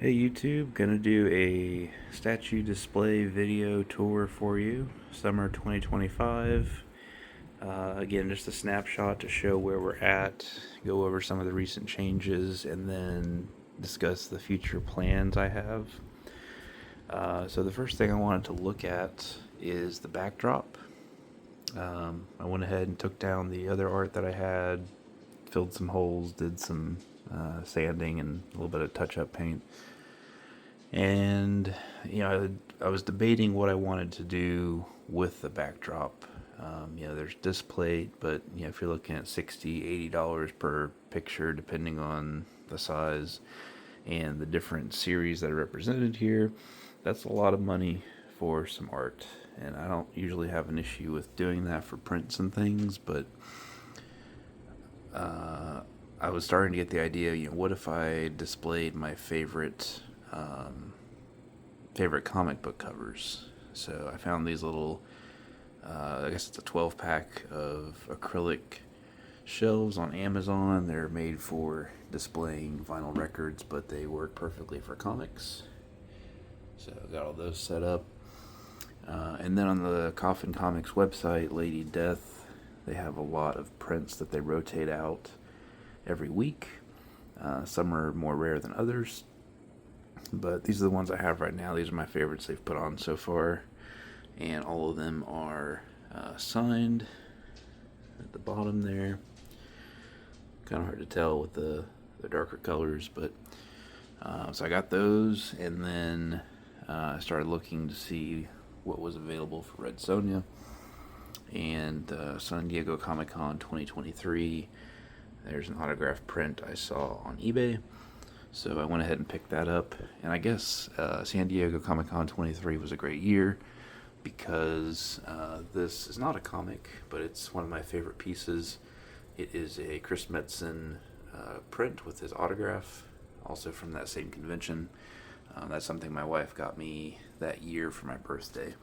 Hey YouTube, gonna do a statue display video tour for you, summer 2025. Again, just a snapshot to show where we're at, go over some of the recent changes, and then discuss the future plans I have. So the first thing I wanted to look at is the backdrop. I went ahead and took down the other art that I had, filled some holes, did some sanding and a little bit of touch-up paint. And I was debating what I wanted to do with the backdrop. There's display, but if you're looking at $60, $80 per picture, depending on the size and the different series that are represented here, that's a lot of money for some art. And I don't usually have an issue with doing that for prints and things, but I was starting to get the idea. What if I displayed my favorite comic book covers? So I found these little, I guess it's a 12 pack of acrylic shelves on Amazon. They're made for displaying vinyl records, but they work perfectly for comics. So I got all those set up. And then on the Coffin Comics website, Lady Death, they have a lot of prints that they rotate out every week. Some are more rare than others, but these are the ones I have right now. These are my favorites they've put on so far, and all of them are signed at the bottom there. Kind of hard to tell with the darker colors, but so I got those, and then I started looking to see what was available for Red Sonja and San Diego Comic Con 2023. There's an autographed print I saw on eBay, so I went ahead and picked that up. And I guess San Diego Comic Con 23 was a great year because this is not a comic, but it's one of my favorite pieces. It is a Chris Metzen print with his autograph, also from that same convention. That's something my wife got me that year for my birthday.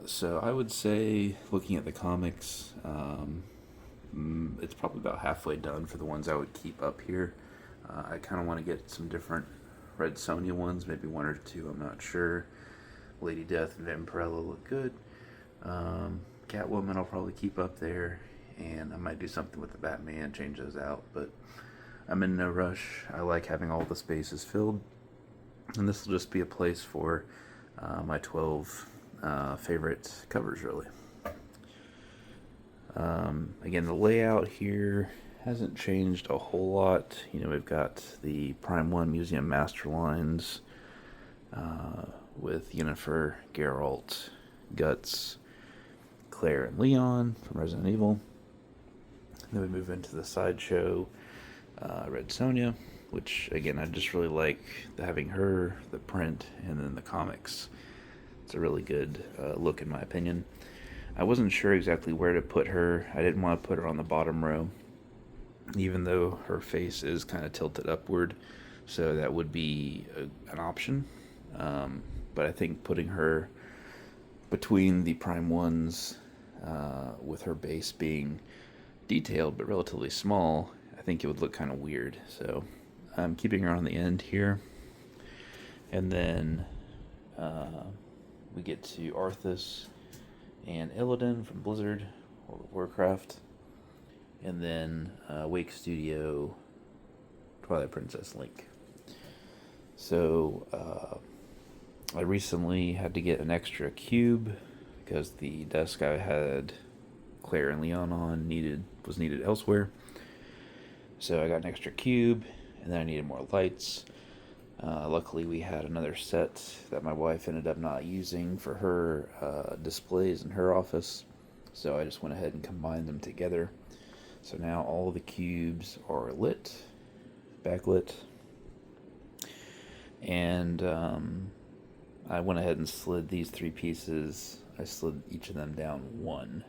So I would say, looking at the comics, it's probably about halfway done for the ones I would keep up here. I kind of want to get some different Red Sonja ones, maybe one or two, I'm not sure. Lady Death and Vampirella look good. Catwoman I'll probably keep up there, and I might do something with the Batman, change those out, but I'm in no rush. I like having all the spaces filled, and this will just be a place for my 12 favorite covers, really. Again, the layout here hasn't changed a whole lot. We've got the Prime 1 Museum Masterlines with Yennefer, Geralt, Guts, Claire, and Leon from Resident Evil. Then we move into the sideshow Red Sonja, which again I just really like having her, the print, and then the comics. It's a really good look in my opinion. I wasn't sure exactly where to put her. I didn't want to put her on the bottom row, even though her face is kind of tilted upward, so that would be an option. But I think putting her between the Prime 1s, with her base being detailed but relatively small, I think it would look kind of weird. So I'm keeping her on the end here. And then we get to Arthas and Illidan from Blizzard, World of Warcraft. And then Wake Studio, Twilight Princess Link. So I recently had to get an extra cube because the desk I had Claire and Leon on was needed elsewhere. So I got an extra cube, and then I needed more lights. Luckily, we had another set that my wife ended up not using for her displays in her office. So I just went ahead and combined them together. So now all the cubes are lit, backlit. And I went ahead and slid these three pieces. I slid each of them down one.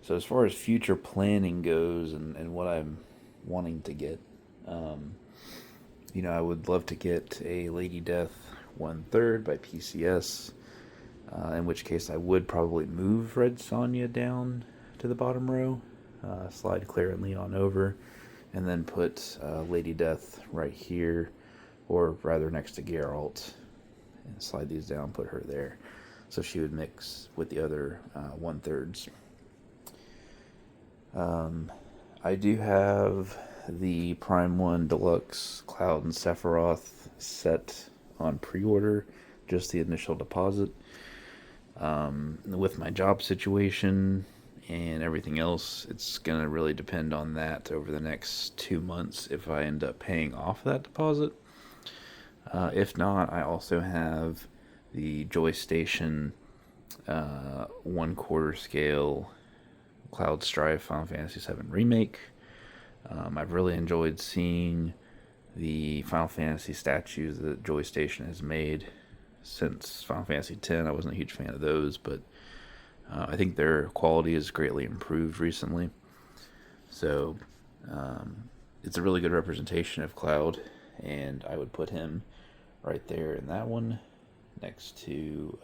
So as far as future planning goes and what I'm wanting to get, I would love to get a Lady Death 1/3 by PCS, in which case I would probably move Red Sonja down to the bottom row, slide Claire and Leon over, and then put Lady Death right here, or rather next to Geralt, and slide these down, put her there, so she would mix with the other 1/3s. I do have the Prime 1 Deluxe Cloud and Sephiroth set on pre-order, just the initial deposit. With my job situation and everything else, it's going to really depend on that over the next 2 months if I end up paying off that deposit. If not, I also have the Joystation 1/4 scale Cloud Strife Final Fantasy VII Remake. I've really enjoyed seeing the Final Fantasy statues that Joystation has made since Final Fantasy X. I wasn't a huge fan of those, but I think their quality has greatly improved recently. So it's a really good representation of Cloud, and I would put him right there in that one, next to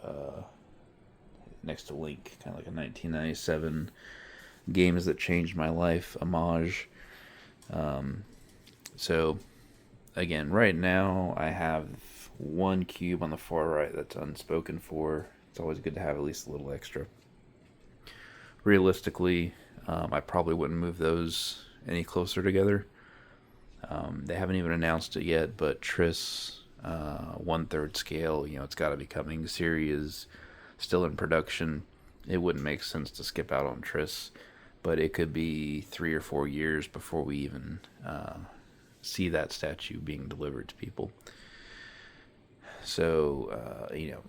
Link, kind of like a 1997 games that changed my life homage. So again, right now I have one cube on the far right that's unspoken for. It's always good to have at least a little extra. Realistically, I probably wouldn't move those any closer together. They haven't even announced it yet, but Triss 1/3 scale, it's got to be coming. Ciri is still in production. It wouldn't make sense to skip out on Triss, but it could be 3 or 4 years before we even see that statue being delivered to people. So,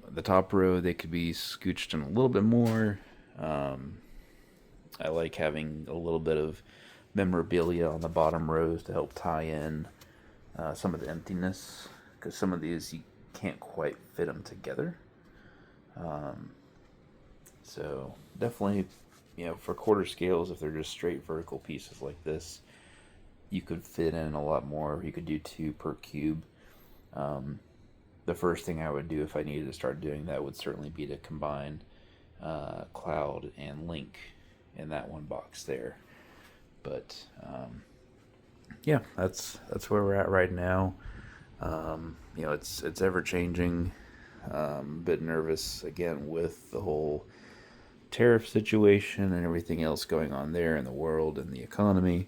the top row, they could be scooched in a little bit more. I like having a little bit of memorabilia on the bottom rows to help tie in some of the emptiness, because some of these you can't quite fit them together. So definitely, for quarter scales, if they're just straight vertical pieces like this, you could fit in a lot more. You could do 2 per cube. The first thing I would do if I needed to start doing that would certainly be to combine Cloud and Link in that one box there. But yeah, that's where we're at right now. It's ever changing. A bit nervous again with the whole tariff situation and everything else going on there in the world and the economy,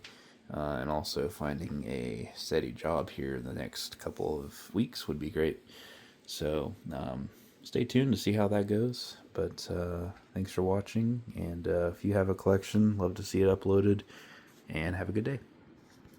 and also finding a steady job here in the next couple of weeks would be great. So stay tuned to see how that goes. But thanks for watching, and if you have a collection, love to see it uploaded, and have a good day.